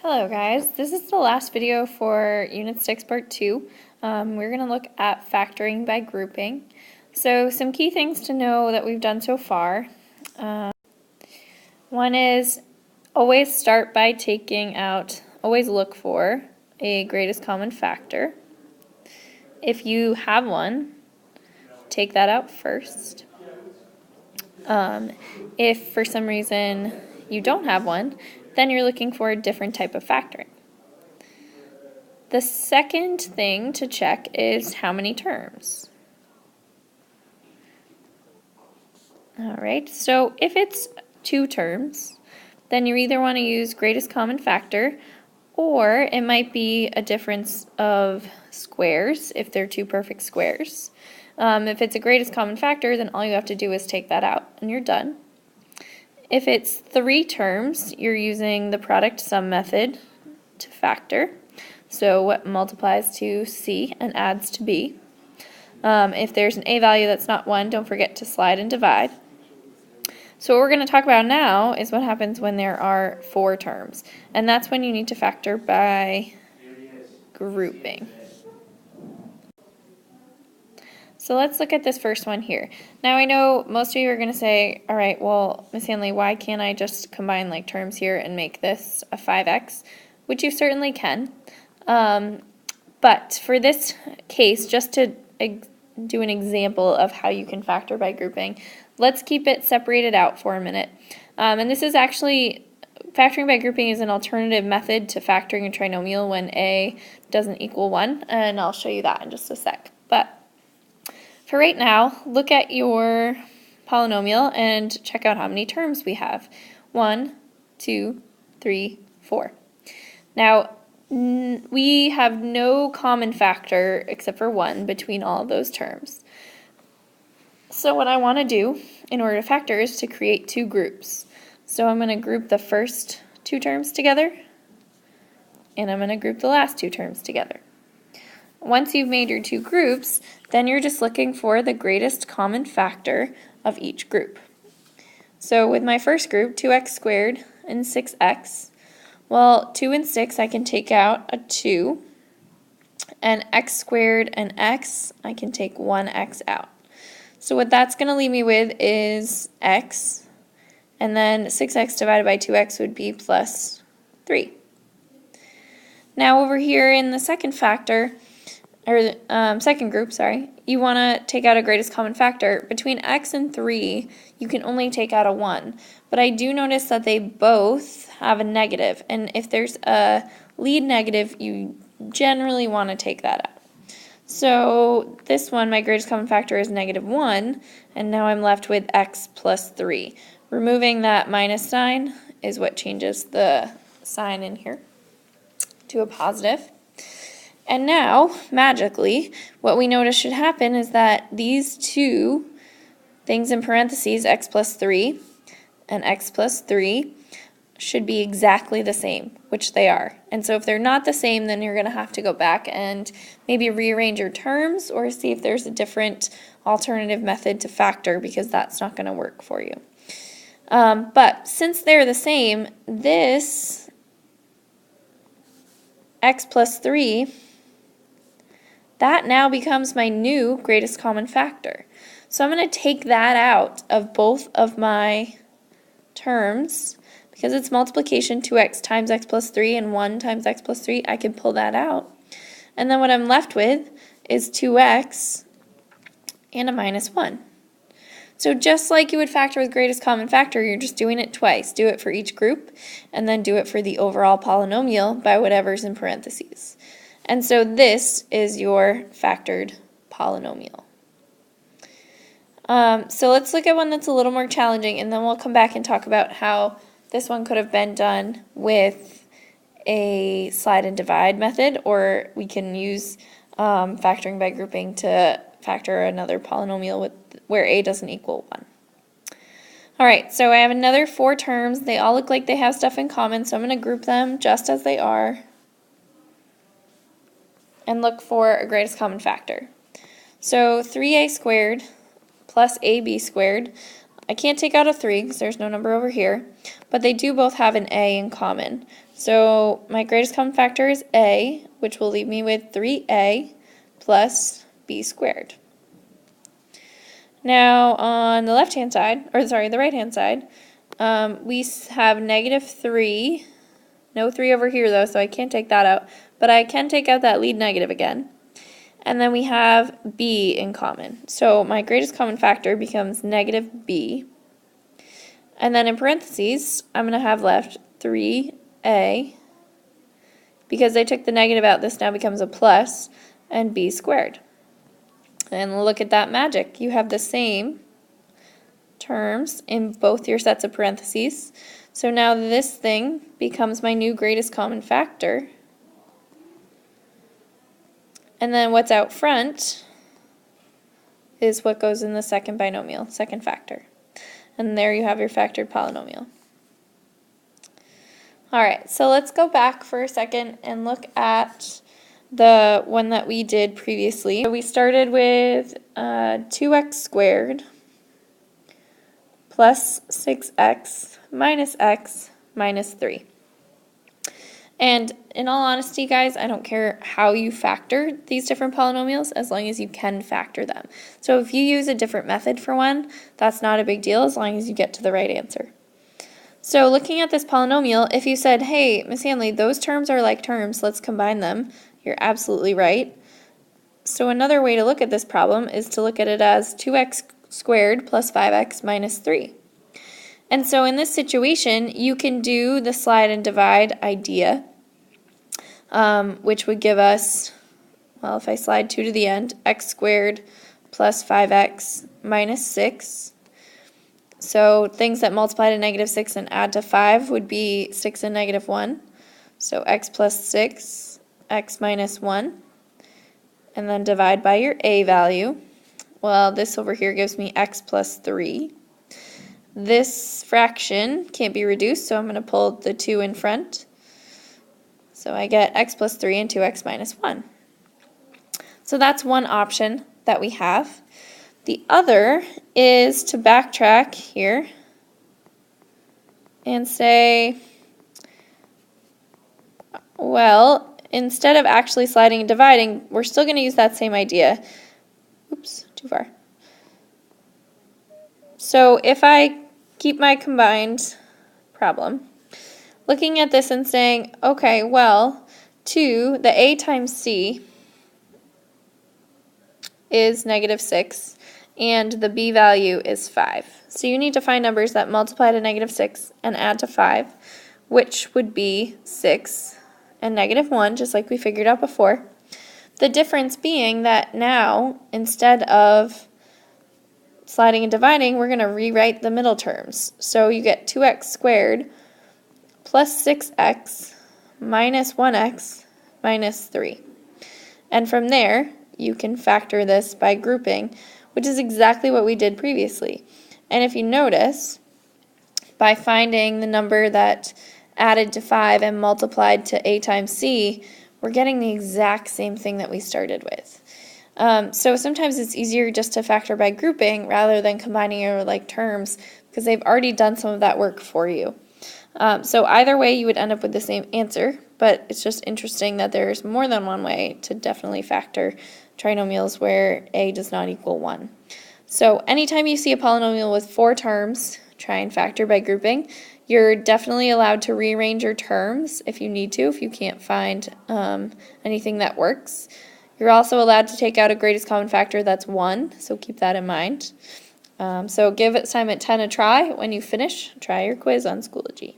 Hello guys, this is the last video for Unit 6 Part 2. We're going to look at factoring by grouping. So some key things to know that we've done so far. One is always start by always look for a greatest common factor. If you have one, take that out first. If for some reason you don't have one, then you're looking for a different type of factoring. The second thing to check is how many terms. Alright, so if it's 2 terms, then you either want to use greatest common factor, or it might be a difference of squares if they're 2 perfect squares. If it's a greatest common factor, then all you have to do is take that out and you're done. If it's 3 terms, you're using the product sum method to factor. So what multiplies to C and adds to B. If there's an A value that's not 1, don't forget to slide and divide. So what we're going to talk about now is what happens when there are 4 terms. And that's when you need to factor by grouping. So let's look at this first one here. Now I know most of you are going to say, all right, well, Miss Hanley, why can't I just combine like terms here and make this a 5x? Which you certainly can. But for this case, just to do an example of how you can factor by grouping, let's keep it separated out for a minute. And this is actually, factoring by grouping is an alternative method to factoring a trinomial when a doesn't equal 1, and I'll show you that in just a sec. But for right now, look at your polynomial and check out how many terms we have. 1, 2, 3, 4. Now, we have no common factor except for 1 between all of those terms. So what I want to do in order to factor is to create 2 groups. So I'm going to group the first 2 terms together, and I'm going to group the last 2 terms together. Once you've made your 2 groups, then you're just looking for the greatest common factor of each group. So with my first group, 2x squared and 6x, well, 2 and 6 I can take out a 2, and x squared and x, I can take 1x out. So what that's going to leave me with is x, and then 6x divided by 2x would be plus 3. Now over here in the second factor, or second group, you want to take out a greatest common factor. Between x and 3, you can only take out a 1. But I do notice that they both have a negative, and if there's a lead negative, you generally want to take that out. So this one, my greatest common factor is -1, and now I'm left with x plus 3. Removing that minus sign is what changes the sign in here to a positive. And now, magically, what we notice should happen is that these 2 things in parentheses, x plus 3 and x plus 3, should be exactly the same, which they are. And so if they're not the same, then you're going to have to go back and maybe rearrange your terms or see if there's a different alternative method to factor, because that's not going to work for you. But since they're the same, this x plus 3, that now becomes my new greatest common factor. So I'm going to take that out of both of my terms. Because it's multiplication, 2x times x plus 3 and 1 times x plus 3, I can pull that out. And then what I'm left with is 2x and a minus 1. So just like you would factor with greatest common factor, you're just doing it twice. Do it for each group, and then do it for the overall polynomial by whatever's in parentheses. And so this is your factored polynomial. So let's look at one that's a little more challenging, and then we'll come back and talk about how this one could have been done with a slide and divide method, or we can use factoring by grouping to factor another polynomial where a doesn't equal 1. Alright, so I have another 4 terms. They all look like they have stuff in common, so I'm going to group them just as they are and look for a greatest common factor. So 3a squared plus ab squared, I can't take out a 3 because there's no number over here, but they do both have an a in common. So my greatest common factor is a, which will leave me with 3a plus b squared. Now on the left-hand side, or sorry, the right-hand side, we have -3. No 3 over here though, so I can't take that out, but I can take out that lead negative again. And then we have b in common. So my greatest common factor becomes -b. And then in parentheses, I'm going to have left 3a. Because I took the negative out, this now becomes a plus, and b squared. And look at that magic. You have the same terms in both your sets of parentheses. So now this thing becomes my new greatest common factor. And then what's out front is what goes in the second binomial, second factor. And there you have your factored polynomial. Alright, so let's go back for a second and look at the one that we did previously. So we started with 2x squared plus 6x minus x minus 3. And in all honesty, guys, I don't care how you factor these different polynomials as long as you can factor them. So if you use a different method for one, that's not a big deal as long as you get to the right answer. So looking at this polynomial, if you said, hey, Miss Hanley, those terms are like terms, let's combine them, you're absolutely right. So another way to look at this problem is to look at it as 2x squared plus 5x minus 3. And so in this situation, you can do the slide and divide idea, which would give us, well, if I slide 2 to the end, x squared plus 5x minus 6. So things that multiply to -6 and add to 5 would be 6 and -1. So x plus 6, x minus 1. And then divide by your a value. Well, this over here gives me x plus 3. This fraction can't be reduced, so I'm going to pull the 2 in front. So I get x plus 3 and 2x minus 1. So that's one option that we have. The other is to backtrack here and say, well, instead of actually sliding and dividing, we're still going to use that same idea. Oops, too far. So if I keep my combined problem, looking at this and saying, okay, well, 2, the a times c is -6, and the b value is 5. So you need to find numbers that multiply to -6 and add to 5, which would be 6 and -1, just like we figured out before. The difference being that now, instead of sliding and dividing, we're going to rewrite the middle terms. So you get 2x squared plus 6x minus 1x minus 3. And from there, you can factor this by grouping, which is exactly what we did previously. And if you notice, by finding the number that added to 5 and multiplied to a times c, we're getting the exact same thing that we started with. So sometimes it's easier just to factor by grouping rather than combining your like terms because they've already done some of that work for you. So either way you would end up with the same answer, but it's just interesting that there's more than one way to definitely factor trinomials where a does not equal 1. So anytime you see a polynomial with 4 terms, try and factor by grouping. You're definitely allowed to rearrange your terms if you need to, if you can't find anything that works. You're also allowed to take out a greatest common factor that's 1, so keep that in mind. So give assignment 10 a try. When you finish, try your quiz on Schoology.